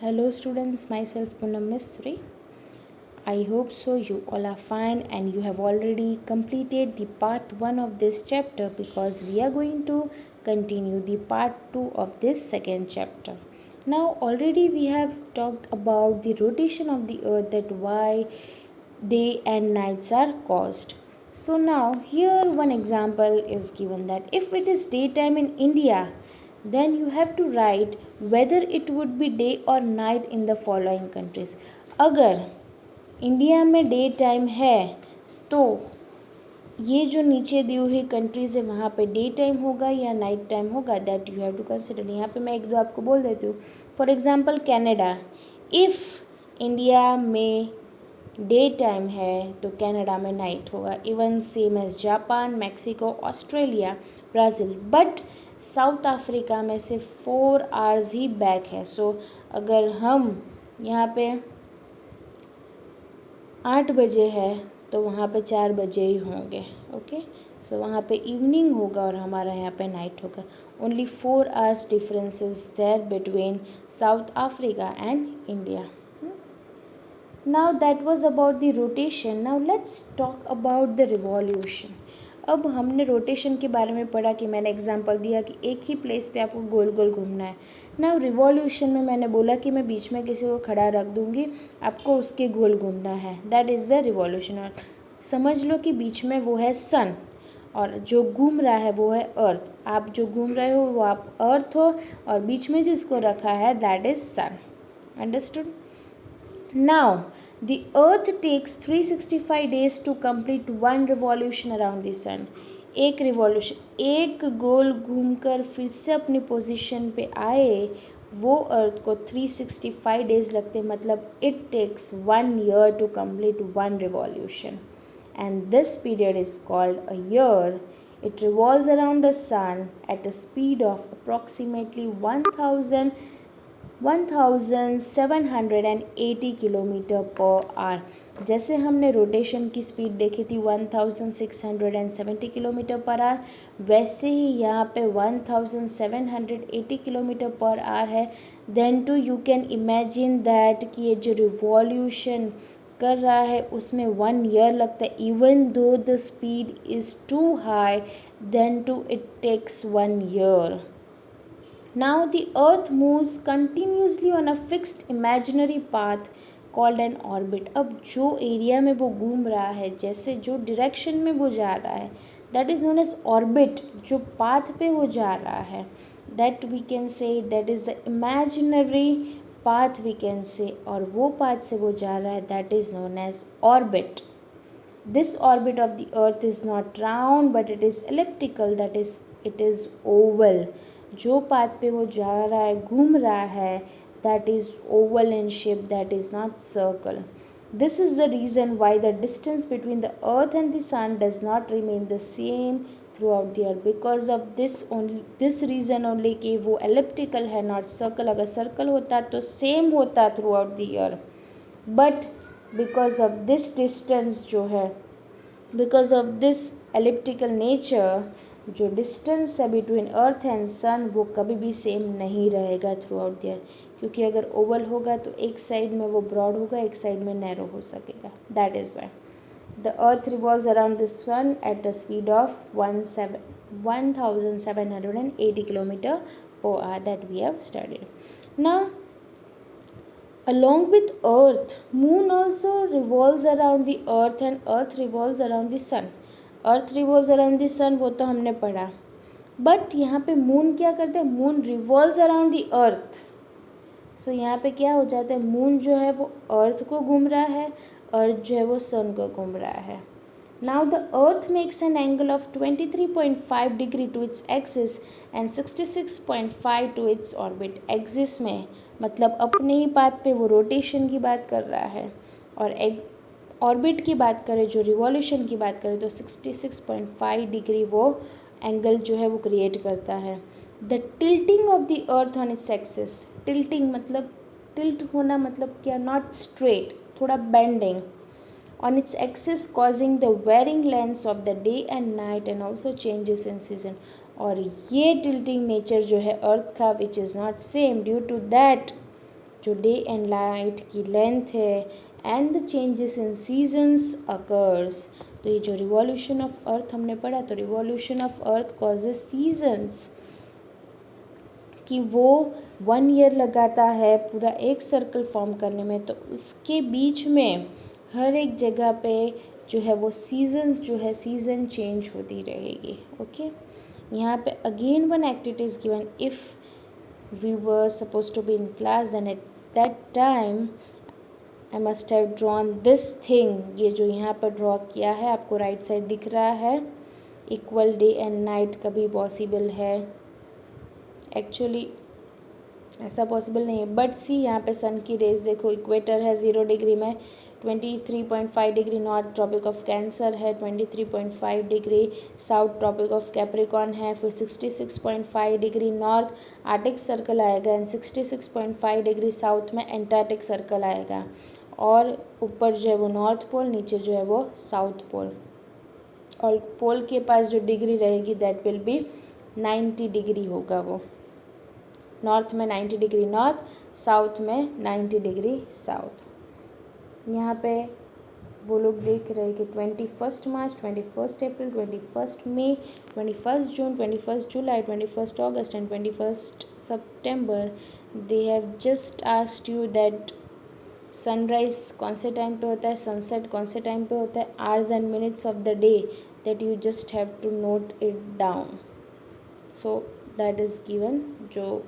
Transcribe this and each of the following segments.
Hello students, myself Poonam Mistry. I hope so you all are fine and you have already completed the part 1 of this chapter because we are going to continue the part 2 of this second chapter. Now already we have talked about the rotation of the earth, that why day and nights are caused. So now here one example is given, that if it is daytime in India, then you have to write whether it would be day or night in the following countries. अगर India में day time है तो ये जो नीचे दी हुई countries है वहाँ पे डे टाइम होगा या नाइट टाइम होगा, that you have to consider. यहाँ पे मैं एक दो आपको बोल देती हूँ. For example Canada, if India में डे टाइम है तो कनाडा में नाइट होगा. Even same as Japan, Mexico, Australia, Brazil. But South Africa में सिर्फ 4 आवर्स ही बैक है. सो अगर हम यहाँ पे 8 बजे है तो वहाँ पे 4 बजे ही होंगे. ओके, सो वहाँ पे इवनिंग होगा और हमारा यहाँ पे नाइट होगा. Only 4 hours difference is there between South Africa and India. Now that was about the rotation. Now let's talk about the revolution. अब हमने रोटेशन के बारे में पढ़ा कि मैंने एग्जांपल दिया कि एक ही प्लेस पे आपको गोल गोल घूमना है. नाउ रिवॉल्यूशन में मैंने बोला कि मैं बीच में किसी को खड़ा रख दूंगी, आपको उसके गोल घूमना है. That is the revolution. और समझ लो कि बीच में वो है सन और जो घूम रहा है वो है अर्थ. आप जो घूम रहे हो वो आप अर्थ हो और बीच में जिसको रखा है that is sun. Understood? Now, the Earth takes 365 days to complete one revolution around the sun. एक रिवॉल्यूशन, एक गोल घूमकर फिर से अपनी पोजीशन पे आए, वो अर्थ को 365 डेज लगते. मतलब it takes 1 year to complete one revolution and this period is called a year. It revolves around the sun at a speed of approximately 1780 kilometre per our. जैसे हमने रोटेशन की स्पीड देखी थी 1670 किलोमीटर पर आवर, वैसे ही यहाँ पे 1780 kilometre per hour है. Then too you can imagine that कि ये जो रिवॉल्यूशन कर रहा है उसमें 1 year लगता है. Even though the speed is too high, then too it takes 1 year. Now the earth moves continuously on a fixed imaginary path called an orbit. अब जो एरिया में वो घूम रहा है, जैसे जो डायरेक्शन में वो जा रहा है, that is known as orbit. जो पाथ पे वो जा रहा है, that we can say that is the imaginary path we can say. और वो पाथ से वो जा रहा है that is known as orbit. This orbit of the earth is not round but it is elliptical, that is it is oval. जो path पे वो जा रहा है, घूम रहा है, that is oval in shape, that is not circle. This is the reason why the distance between the earth and the sun does not remain the same throughout the year. Because of this reason only कि वो elliptical है, not circle. अगर circle होता तो same होता throughout the year. But because of this distance जो है, because of this elliptical nature, जो डिस्टेंस है बिटवीन अर्थ एंड सन वो कभी भी सेम नहीं रहेगा थ्रू आउट द ईयर. क्योंकि अगर ओवल होगा तो एक साइड में वो ब्रॉड होगा, एक साइड में नैरो हो सकेगा. That is why the earth revolves around the sun at a speed of 1780 kilometre per hour. That we have studied. Now along with earth, moon also revolves around the earth and earth revolves around the sun. Earth revolves around the sun वो तो हमने पढ़ा. But यहाँ पे moon क्या करते हैं, moon revolves around the earth. So यहाँ पे क्या हो जाता है, मून जो है वो अर्थ को घूम रहा है, अर्थ जो है वो सन को घूम रहा है. Now the earth makes an angle of 23.5 degree to its axis and 66.5 to its orbit. Axis में मतलब अपने ही पाथ पे वो रोटेशन की बात कर रहा है, और ऑर्बिट की बात करें, जो रिवॉल्यूशन की बात करें, तो 66.5 डिग्री वो एंगल जो है वो क्रिएट करता है. The tilting of the earth on its axis. Tilting मतलब टिल्ट होना, मतलब क्या, नॉट स्ट्रेट, थोड़ा bending on its axis causing the varying lengths of the day and night and also changes in season. और ये tilting nature जो है earth का which is not same due to that जो डे एंड नाइट की length है, and the changes in seasons occurs. तो ये जो रिवॉल्यूशन ऑफ अर्थ हमने पढ़ा, तो revolution of earth causes seasons, कि वो 1 ईयर लगाता है पूरा एक सर्कल फॉर्म करने में, तो उसके बीच में हर एक जगह पे जो है वो सीजन्स जो है सीज़न चेंज होती रहेगी। ओके, यहाँ पे again one activity is given, if we were suppose to be in class then at that time I must have drawn this thing. ये जो यहाँ पर ड्रॉ किया है आपको राइट साइड दिख रहा है, इक्वल डे एंड नाइट कभी पॉसिबल है, एक्चुअली ऐसा पॉसिबल नहीं है, बट सी यहाँ पे सन की रेज देखो, इक्वेटर है 0 डिग्री में, 23.5 degree north, Tropic of Cancer है 23.5 degree south, Tropic of Capricorn है, फिर 66.5 डिग्री नॉर्थ आर्टिक सर्कल आएगा, एंड 66.5 डिग्री साउथ में एंटार्क्टिक सर्कल आएगा, और ऊपर जो है वो नॉर्थ पोल, नीचे जो है वो साउथ पोल, और पोल के पास जो डिग्री रहेगी दैट विल बी 90 डिग्री होगा, वो नॉर्थ में 90 डिग्री नॉर्थ, साउथ में 90 डिग्री साउथ। यहाँ पे वो लोग देख रहे हैं कि 21 मार्च, 21 अप्रैल, 21 मई, 21 जून, 21 जुलाई, 21 अगस्त एंड 21 सितंबर, they have just asked you that sunrise कौन से टाइम पे होता है, सनसेट कौन से टाइम पे होता है, hours and minutes of the day, that you just have to note it down. So that is given, जो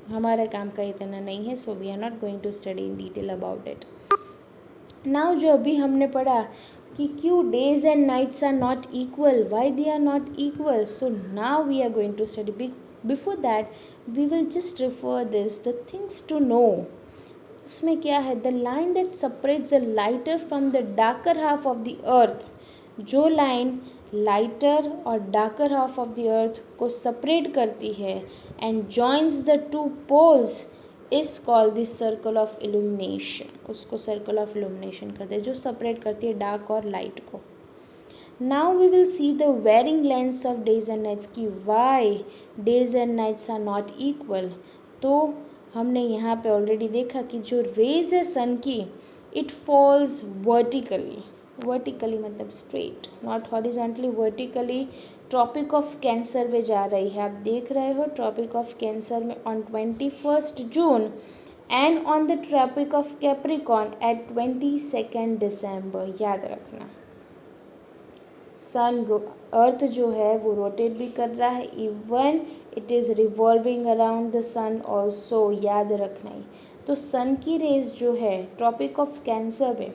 हमारे काम का इतना नहीं है, so we are not going to study in detail about it. Now जो अभी हमने पढ़ा कि क्यों days and nights are not equal, why they are not equal, so now we are going to study. Before that we will just refer this the things to know. उसमें क्या है, the line that separates the lighter from the darker half of the earth, जो line lighter और darker half of the earth को separate करती है and joins the two poles is called the circle of illumination, उसको circle of illumination करते हैं, जो separate करती है डार्क और लाइट को। Now we will see the varying lengths of days and nights, की why days and nights are not equal. तो हमने यहाँ पे ऑलरेडी देखा कि जो रेज है सन की, इट फॉल्स वर्टिकली, वर्टिकली मतलब straight, not horizontally, vertically Tropic of Cancer में जा रही है। आप देख रहे हो ट्रॉपिक ऑफ कैंसर में on 21 June and on the tropic of Capricorn at 22 December. याद रखना, सन अर्थ जो है वो रोटेट भी कर रहा है, even it is revolving around the sun also, याद रखना ही। तो सन की रेज जो है ट्रॉपिक ऑफ कैंसर में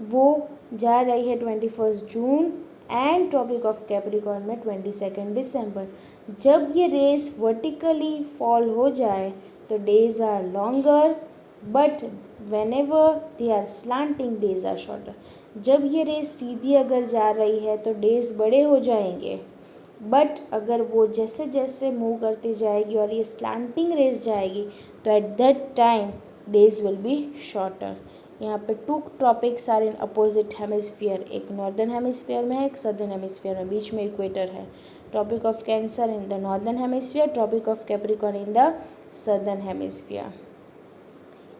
वो जा रही है 21 June and tropic of Capricorn में 22 दिसंबर। जब ये रेस वर्टिकली फॉल हो जाए तो days are longer, but whenever they are slanting days are shorter. जब ये रेस सीधी अगर जा रही है तो डेज बड़े हो जाएंगे, बट अगर वो जैसे जैसे मूव करती जाएगी और ये स्लांटिंग रेस जाएगी तो at that time days will be shorter. यहाँ पे 2 tropics are in opposite hemisphere, एक नॉर्दर्न हेमिस्फीयर में है, एक सदर्न हेमिस्फीयर में, बीच में इक्वेटर है। Tropic of cancer in the northern hemisphere, tropic of capricorn in the southern hemisphere.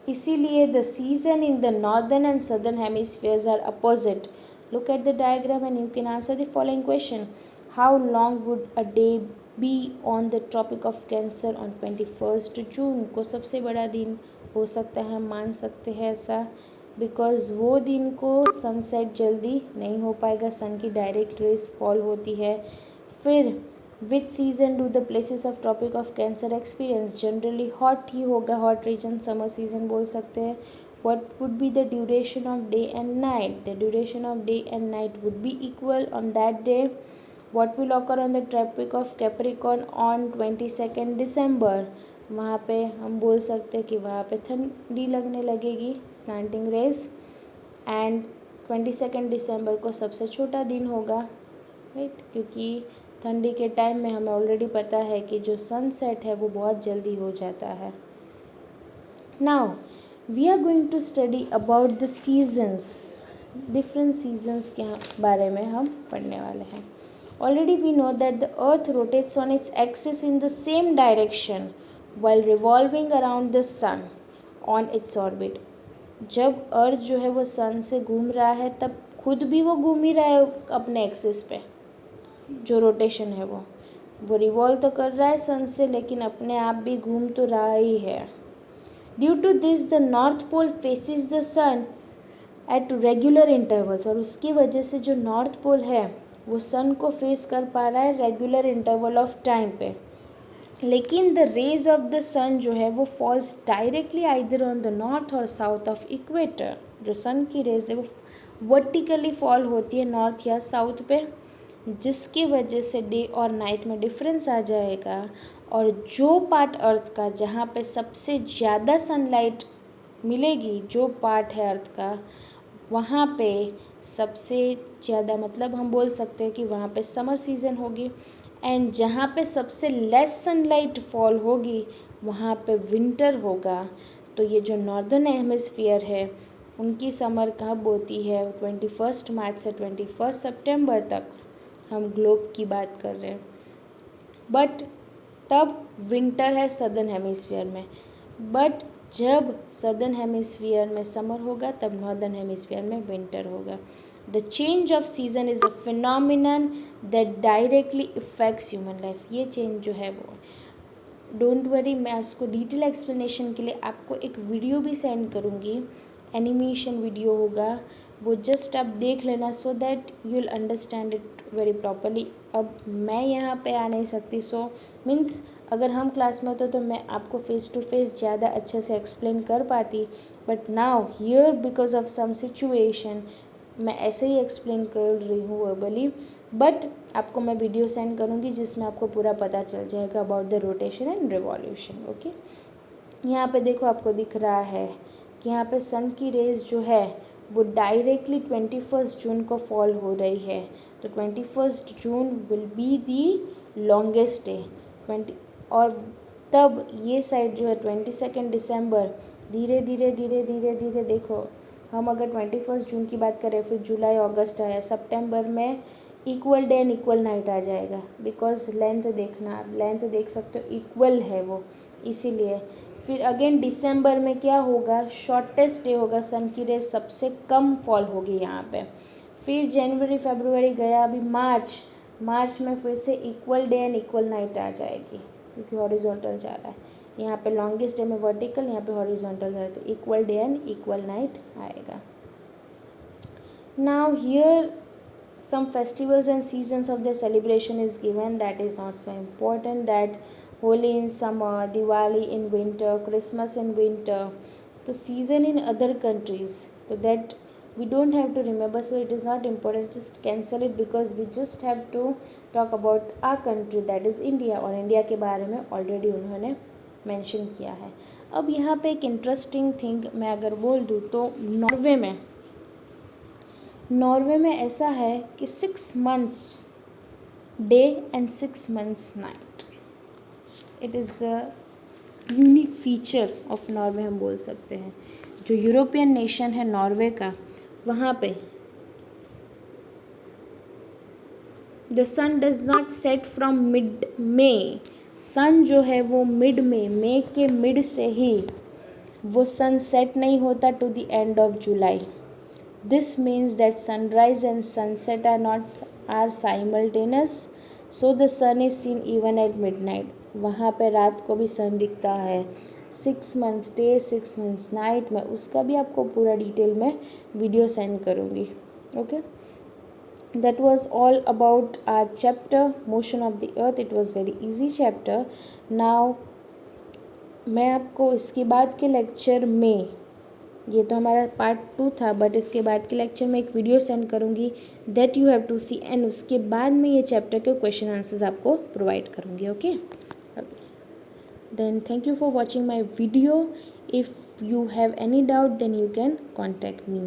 इसीलिए the season in the northern and southern hemispheres are opposite. Look at the diagram and you can answer the following question. How long would a day be on the tropic of cancer on 21 June? को सबसे बड़ा दिन हो सकता है, हम मान सकते हैं ऐसा, बिकॉज वो दिन को सनसेट जल्दी नहीं हो पाएगा, सन की डायरेक्ट रेस फॉल होती है। फिर which season do the places of tropic of cancer experience? Generally hot ही होगा, हॉट रीजन समर सीजन बोल सकते हैं। What would be the duration of day and night? The duration of day and night would be equal on that day. What will occur on the Tropic of Capricorn on 22 December? वहाँ पे हम बोल सकते हैं कि वहाँ पे ठंडी लगने लगेगी, स्लैंटिंग रेस, एंड 22 दिसंबर को सबसे छोटा दिन होगा, राइट, क्योंकि ठंडी के टाइम में हमें ऑलरेडी पता है कि जो सनसेट है वो बहुत जल्दी हो जाता है। Now we are going to study about the seasons, different seasons के बारे में हम पढ़ने वाले हैं। Already we know that the earth rotates on its axis in the same direction while revolving around the sun. On its orbit. जब earth जो है वो सन से घूम रहा है तब खुद भी वो घूम ही रहा है अपने एक्सिस पे, जो रोटेशन है वो रिवॉल्व तो कर रहा है सन से, लेकिन अपने आप भी घूम तो रहा ही है। Due to this the north pole faces the sun at regular intervals, और उसकी वजह से जो नॉर्थ पोल है वो सन को फेस कर पा रहा है रेगुलर इंटरवल ऑफ टाइम पे। लेकिन the rays of the sun जो है वो falls directly either on the north और साउथ ऑफ इक्वेटर। जो सन की रेज है वो वर्टिकली फॉल होती है नॉर्थ या साउथ पे, जिसकी वजह से डे और नाइट में डिफरेंस आ जाएगा। और जो पार्ट अर्थ का जहाँ पे सबसे ज़्यादा सनलाइट मिलेगी, जो पार्ट है अर्थ का वहाँ पे सबसे ज़्यादा, मतलब हम बोल सकते हैं कि वहाँ पे समर सीज़न होगी। एंड जहाँ पे सबसे लेस सनलाइट फॉल होगी वहाँ पे विंटर होगा। तो ये जो नॉर्दर्न हेमिस्फीयर है उनकी समर कब होती है? 21 मार्च से 21 सितंबर तक हम ग्लोब की बात कर रहे हैं। बट तब विंटर है सदर्न हेमिस्फीयर में। बट जब सदर्न हेमिस्फीयर में समर होगा तब नॉर्दर्न हेमिस्फीयर में विंटर होगा। The change off season is a phenomenon that directly effects human life. ये चेंज जो है वो, डोंट वरी, मैं उसको डिटेल एक्सप्लेनेशन के लिए आपको एक वीडियो भी सेंड करूँगी, एनिमेशन वीडियो होगा, वो जस्ट आप देख लेना so that you will understand it very properly. अब मैं यहाँ पे आ नहीं सकती, सो मीन्स अगर हम क्लास में होते तो मैं आपको फेस टू फेस ज़्यादा अच्छे से एक्सप्लेन कर पाती, but now here because of some situation मैं ऐसे ही एक्सप्लेन कर रही हूँ वर्बली। बट आपको मैं वीडियो सेंड करूँगी जिसमें आपको पूरा पता चल जाएगा about the rotation and revolution. Okay, यहाँ पे देखो आपको दिख रहा है कि यहाँ पे सन की रेज जो है वो डायरेक्टली 21 जून को फॉल हो रही है। तो 21 June will be the longest day 20, और तब ये साइड जो है 22 दिसंबर धीरे धीरे धीरे धीरे धीरे देखो, हम अगर 21 जून की बात करें, फिर जुलाई अगस्त आया, सितंबर में equal day and equal night आ जाएगा। बिकॉज लेंथ देखना, लेंथ देख सकते हो इक्वल है वो, इसीलिए। फिर अगेन दिसंबर में क्या होगा? शॉर्टेस्ट डे होगा, सन की रेज सबसे कम फॉल होगी यहाँ पे। फिर जनवरी फरवरी गया, अभी मार्च में फिर से equal day and equal night आ जाएगी, क्योंकि हॉरिजॉन्टल जा रहा है यहाँ पे। लॉन्गेस्ट डे में वर्टिकल, यहाँ पे हॉरिजॉन्टल जा रहा है, तो equal day and equal night आएगा। Now here some festivals and seasons of their celebration is given, that is not so important, that Holi in summer, Diwali in winter, Christmas in winter. So season in other countries, so that we don't have to remember, so it is not important, just cancel it, because we just have to talk about our country, that is India, और India के बारे में already उन्होंने mention किया है। अब यहाँ पे एक इंटरेस्टिंग थिंग मैं अगर बोल दूँ तो नॉर्वे में ऐसा है कि 6 months day and 6 months night. It is a unique feature of Norway हम बोल सकते हैं। जो यूरोपियन नेशन है नॉर्वे का, वहाँ पे the sun does not set from mid May. Sun जो है वो मई के मिड से ही वो सन सेट नहीं होता to the end of July. This means that sunrise and sunset are simultaneous, so the sun is seen even at midnight. वहाँ पे रात को भी सन दिखता है। 6 months डे 6 months नाइट में, उसका भी आपको पूरा डिटेल में वीडियो सेंड करूँगी। Okay, that was all about our chapter motion of the earth. It was very easy chapter. Now मैं आपको इसके बाद के लेक्चर में, ये तो हमारा पार्ट 2 था, बट इसके बाद के लेक्चर में एक वीडियो सेंड करूँगी that you have to see, and उसके बाद में ये चैप्टर के क्वेश्चन आंसर्स आपको प्रोवाइड करूँगी। Okay, then thank you for watching my video. If you have any doubt then you can contact me.